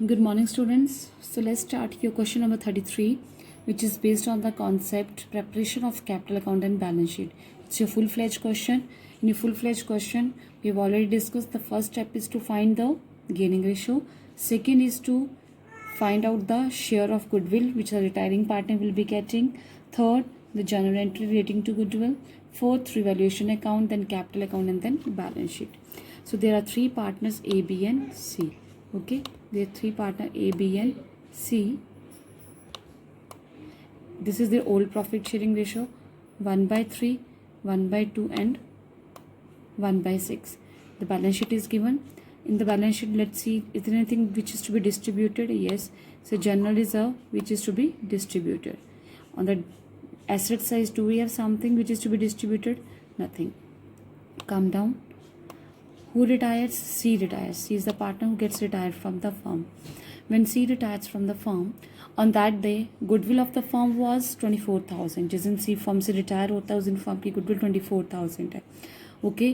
Good morning, students. So let's start your question number 33, which is based on the concept preparation of capital account and balance sheet. It's your full-fledged question. In your full-fledged question, we have already discussed the first step is to find the gaining ratio. Second is to find out the share of goodwill which the retiring partner will be getting. Third, the journal entry relating to goodwill. Fourth, revaluation account, then capital account, and then balance sheet. So there are three partners A, B, and C. Okay, there are three partners A, B, and C. This is the old profit sharing ratio: 1/3, 1/2, and 1/6. The balance sheet is given. In the balance sheet, let's see, is there anything which is to be distributed? Yes. So general reserve which is to be distributed. On the asset side, do we have something which is to be distributed? Nothing. Come down. Who retires? C retires. C is the partner who gets retired from the firm. When C retires from the firm, on that day, goodwill of the firm was 24,000. जिस दिन C firm से retire होता है उस दिन firm की goodwill 24,000 है. Okay,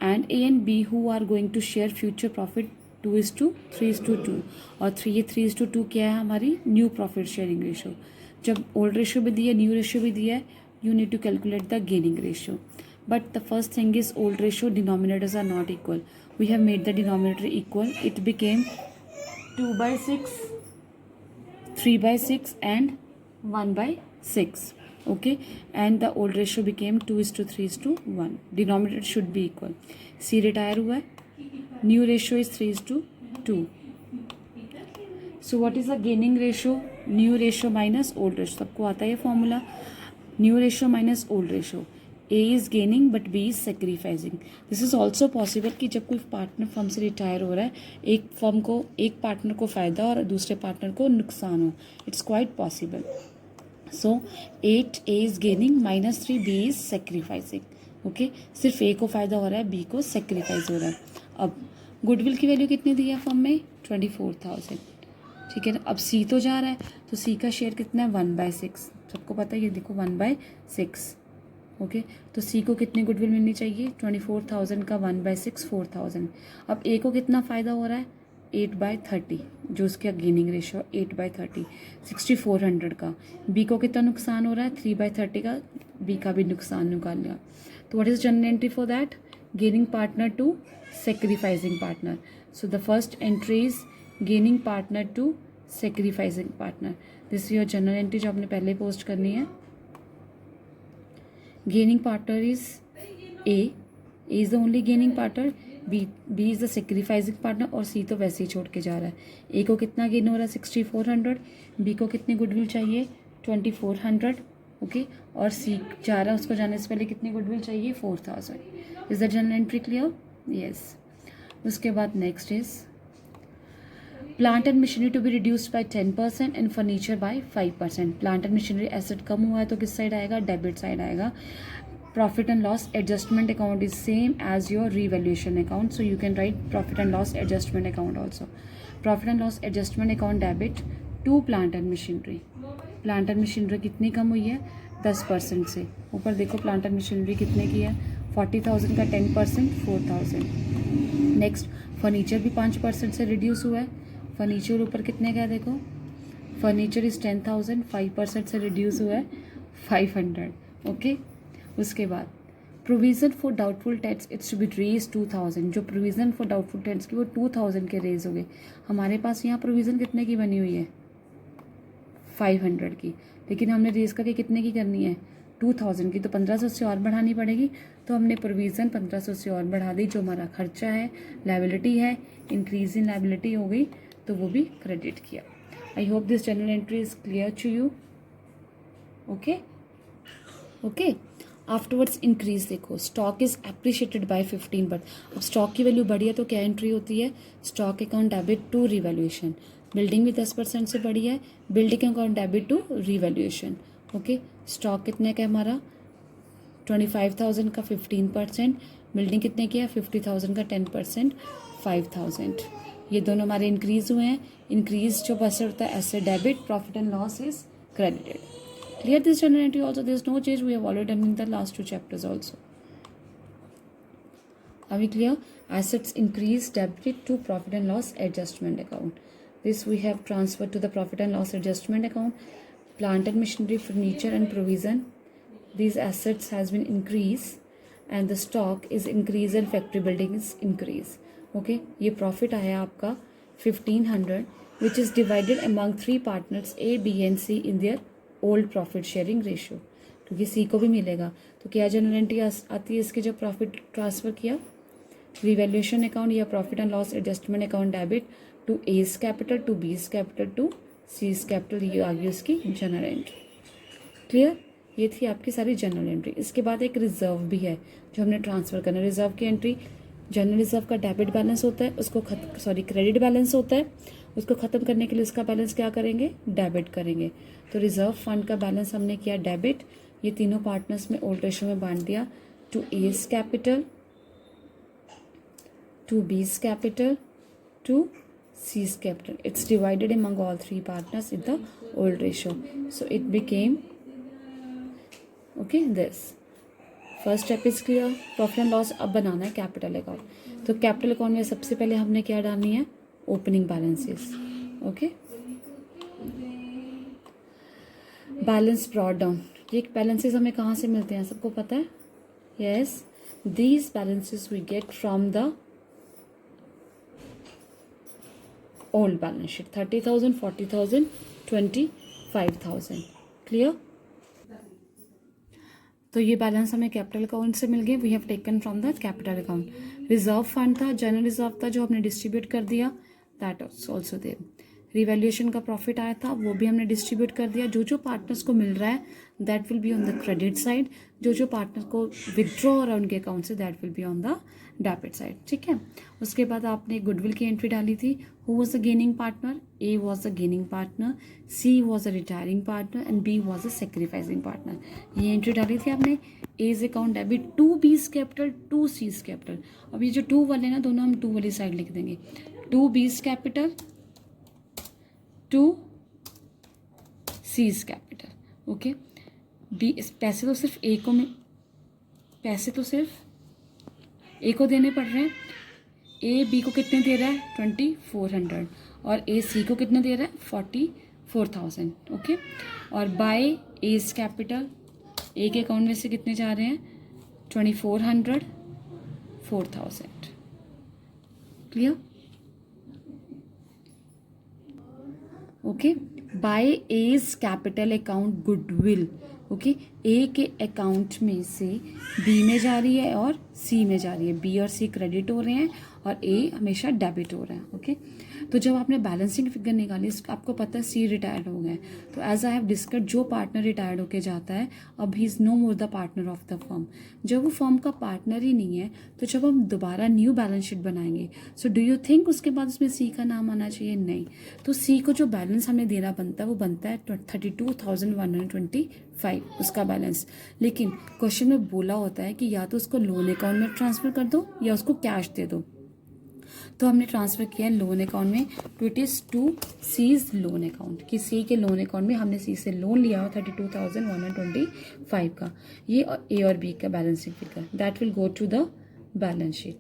and A and B who are going to share future profit 2:3:2 और 3:2 क्या है हमारी new profit sharing ratio. जब old ratio भी दिया, new ratio भी दिया है, you need to calculate the gaining ratio. But the first thing is old ratio denominators are not equal. We have made the denominator equal. It became 2/6, 3/6, and 1/6. Okay, and the old ratio became 2:3:1. Denominator should be equal. C retire हुआ है. New ratio is 3:2. So what is the gaining ratio? New ratio minus old ratio. सबको आता है ये formula. New ratio minus old ratio. A is gaining but B is sacrificing. This is also possible कि जब कोई partner firm से retire हो रहा है, एक पार्टनर को फ़ायदा और दूसरे पार्टनर को नुकसान हो. It's quite possible. So 8 A is gaining minus 3 B is sacrificing. Okay, सिर्फ A को फ़ायदा हो रहा है, B को सेक्रीफाइस हो रहा है. अब गुडविल की वैल्यू कितनी दी है फर्म में? 24,000. ठीक है ना. अब C तो जा रहा है, तो C का शेयर कितना है? 1/6. सबको पता है, ये देखो 1/6. ओके, तो सी को कितनी गुडविल मिलनी चाहिए? 24,000 का 1/6 4,000. अब ए को कितना फ़ायदा हो रहा है? 8/30, जो उसका गेनिंग रेशियो 8/30, 6400 का. बी को कितना नुकसान हो रहा है? 3/30 का. बी का भी नुकसान निकाल लिया. तो what is journal entry for that? Gaining partner to sacrificing partner. So the first entry is gaining partner to sacrificing partner. This your journal entry जो आपने पहले पोस्ट करनी है. Gaining partner is A. A is the only gaining partner. B is the sacrificing partner. और C तो वैसे ही छोड़ के जा रहा है. A को कितना गेन हो रहा है? 6400. B को कितनी गुडविल चाहिए? 2400. ओके, और C जा रहा है, उसको जाने से पहले कितनी गुडविल चाहिए? 4000. Is the journal entry clear? Yes. उसके बाद next is plant and machinery to be reduced by 10% and furniture by 5%. Plant and machinery asset कम हुआ है तो किस साइड आएगा? डेबिट साइड आएगा. Profit and loss adjustment account is same as your revaluation account, so you can write profit and loss adjustment account also. Profit and loss adjustment account debit to plant and machinery. Plant and machinery कितनी कम हुई है? 10% से. ऊपर देखो plant and machinery कितने की है? 40,000 का 10% 4,000. नेक्स्ट फर्नीचर भी 5% से रिड्यूस हुआ है. फर्नीचर ऊपर कितने का है देखो? फर्नीचर इज 10,000, 5% से रिड्यूस हुआ है 500. ओके, उसके बाद provision for doubtful debts it's to be raise 2,000. जो प्रोविज़न फॉर डाउटफुल डेट्स की वो 2,000 के रेज हो गए. हमारे पास यहाँ प्रोविज़न कितने की बनी हुई है? 500 की. लेकिन हमने रेज करके कितने की करनी है? 2,000 की. तो 1500 से और बढ़ानी पड़ेगी. तो हमने प्रोविज़न 1500 से और बढ़ा दी. जो हमारा खर्चा है, लायबिलिटी है, इंक्रीज इन लायबिलिटी हो गई, तो वो भी क्रेडिट किया. I hope this journal entry is clear to you. Okay okay. Afterwards increase देखो, stock is appreciated by 15. But अब स्टॉक की वैल्यू बढ़ी है तो क्या एंट्री होती है? Stock account debit to revaluation. Building भी 10% से बढ़ी है, building account debit to revaluation. Okay, stock कितने का है हमारा? 25,000 का 15%. बिल्डिंग कितने की है? 50,000 का 10%, 5,000. ये दोनों हमारे इंक्रीज हुए हैं. इंक्रीज जो पैसे होता है asset debit, profit and loss is credited. Clear this journal entry also? There is no change. We have already done in the last 2 chapters also. Are we clear? Assets increase debited to profit and loss adjustment account. This we have transferred to the profit and loss adjustment account. Plant and machinery, furniture and provision. These assets has been increased and the stock is increased and factory building is increased. Okay, ये profit आया आपका 1500 which is divided among 3 partners A, B and C in their old profit sharing ratio. क्योंकि C को भी मिलेगा तो क्या general entry आती है इसके जो प्रॉफिट ट्रांसफ़र किया, रिवैल्यूएशन अकाउंट या profit and loss adjustment account debit to A's capital to B's capital to C's capital, ये आ गई उसकी जनरल एंट्री. क्लियर, ये थी आपकी सारी जनरल एंट्री. इसके बाद एक रिजर्व भी है जो हमने ट्रांसफ़र करना है. रिजर्व की एंट्री, जनरल रिजर्व का डेबिट बैलेंस होता है, उसको क्रेडिट बैलेंस होता है, उसको ख़त्म करने के लिए उसका बैलेंस क्या करेंगे, डेबिट करेंगे. तो रिजर्व फंड का बैलेंस हमने किया डेबिट, ये तीनों पार्टनर्स में ओल्ड रेशो में बांट दिया to A's capital to B's capital to C's capital. It's divided among all 3 partners in the old ratio. So it became, okay, this. First step is clear. Profit and loss अब बनाना है capital account. तो capital account में सबसे पहले हमने क्या डालनी है, opening balances. Okay, balance brought down. ये बैलेंसेस हमें कहाँ से मिलते हैं, सबको पता है. Yes, these balances we get from the old balance sheet. 30,000, 40,000, 25,000. Clear. तो ये बैलेंस हमें कैपिटल अकाउंट से मिल गए. We have taken from the capital account. Reserve fund था, जनरल रिजर्व था जो हमने डिस्ट्रीब्यूट कर दिया, दैट ऑल्सो देयर. रिवैल्यूएशन का प्रॉफिट आया था वो भी हमने डिस्ट्रीब्यूट कर दिया. जो जो पार्टनर्स को मिल रहा है that will be on the credit side, जो जो पार्टनर को विदड्रॉ हो रहा है उनके account say that will be on the debit side. ठीक है. उसके बाद आपने गुडविल की एंट्री डाली थी. Who was the gaining partner, A was the gaining partner, C was the retiring partner and B was the sacrificing partner. ये entry डाली थी आपने. A's account debit to B's capital to C's capital. अब ये जो to वाले ना दोनों हम टू वाली साइड लिख देंगे. To B's capital to C's capital. Okay, B पैसे तो सिर्फ ए को ए को देने पड़ रहे हैं. ए बी को कितने दे रहा है, 2400 और ए सी को कितने दे रहा है, 44,000. ओके, और बाय एज कैपिटल ए के अकाउंट में से कितने जा रहे हैं, 2400, 4,000. Clear. Okay, by as capital account goodwill. Okay, A के अकाउंट में से बी में जा रही है और सी में जा रही है. बी और सी क्रेडिट हो रहे हैं और ए हमेशा डेबिट हो रहा है. ओके, तो जब आपने बैलेंसिंग फिगर निकाली आपको पता है सी रिटायर्ड हो गए. तो एज आई हैव डिस्कस, जो पार्टनर रिटायर्ड होके जाता है अब he is no more the partner of the firm. जब वो फर्म का पार्टनर ही नहीं है तो जब हम दोबारा न्यू बैलेंस शीट बनाएंगे सो डू यू थिंक उसके बाद उसमें सी का नाम आना चाहिए, नहीं. तो सी को जो बैलेंस हमें देना बनता है वो बनता है 32,125 उसका बैलेंस. लेकिन क्वेश्चन में बोला होता है कि या तो उसको लोन अकाउंट में ट्रांसफ़र कर दो या उसको कैश दे दो. तो हमने ट्रांसफ़र किया है लोन अकाउंट में. तो it is to C's loan account, कि सी के लोन अकाउंट में हमने सी से लोन लिया हुआ 32,125 का. ये ए और बी का balancing figure that will go to the balance sheet.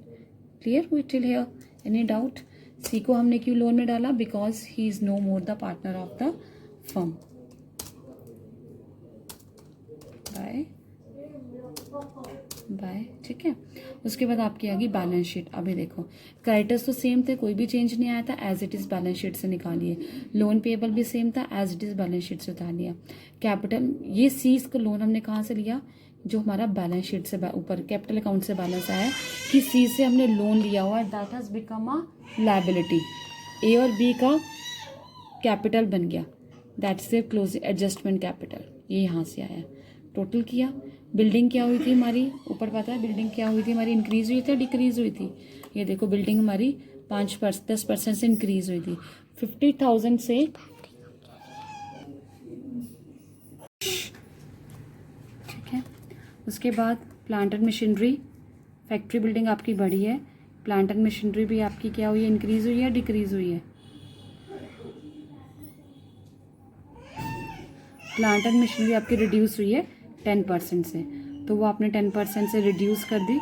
Clear हुई till here, any doubt. C को हमने क्यों लोन में डाला, because he is no more the partner of the firm. Bye. ठीक है. उसके बाद आपकी आ गई बैलेंस शीट. अभी देखो क्रेडिटर्स तो सेम थे, कोई भी चेंज नहीं आया था, as it is balance sheet से निकालिए. लोन पेएबल भी सेम था, as it is balance sheet से उतार लिया. कैपिटल, ये सीज का लोन हमने कहाँ से लिया, जो हमारा बैलेंस शीट से ऊपर कैपिटल अकाउंट से बैलेंस आया है कि सी से हमने लोन लिया हुआ है, that has become a liability. A और बी का कैपिटल बन गया, that's the closing adjustment capital. ये यहाँ से आया. टोटल किया. बिल्डिंग क्या हुई थी हमारी, ऊपर पता है बिल्डिंग क्या हुई थी हमारी, इंक्रीज हुई थी डिक्रीज हुई थी. ये देखो बिल्डिंग हमारी 10% से इंक्रीज हुई थी. 50,000 से ठीक है. उसके बाद plant and machinery, factory building आपकी बढ़ी है. प्लांट एंड मशीनरी भी आपकी क्या हुई है, इंक्रीज हुई है डिक्रीज हुई है. प्लांट एंड मशीनरी आपकी रिड्यूस हुई है 10% से, तो वो आपने 10% से रिड्यूस कर दी,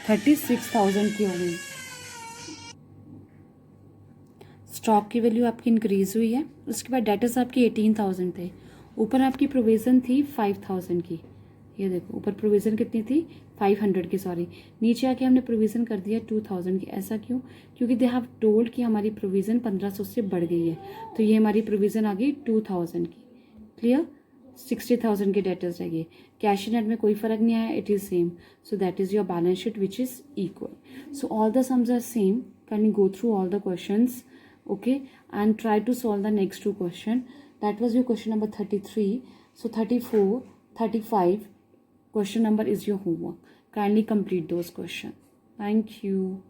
36,000 की हो गई. स्टॉक की वैल्यू आपकी इंक्रीज़ हुई है। उसके बाद डेटर्स आपकी 18,000 थे, ऊपर आपकी प्रोविज़न थी 5,000 की। ये देखो ऊपर प्रोविज़न कितनी थी 500 की, सॉरी, नीचे आके हमने प्रोविज़न कर दिया 2,000 की। ऐसा क्यों? क्योंकि दे हैव टोल्ड कि हमारी प्रोविज़न 1500 से बढ़ गई है, तो ये हमारी प्रोविज़न आ गई 2,000 की। क्लियर? 60,000 के डेटर्स रह गए। कैश इन हैंड में कोई फर्क नहीं आया, it is same, so that is your balance sheet which is equal. So all the sums are same, can you go through all the questions, okay, and try to solve the next two question. That was your question number 33. So 34, 35 question number is your homework. Kindly complete those questions. Thank you.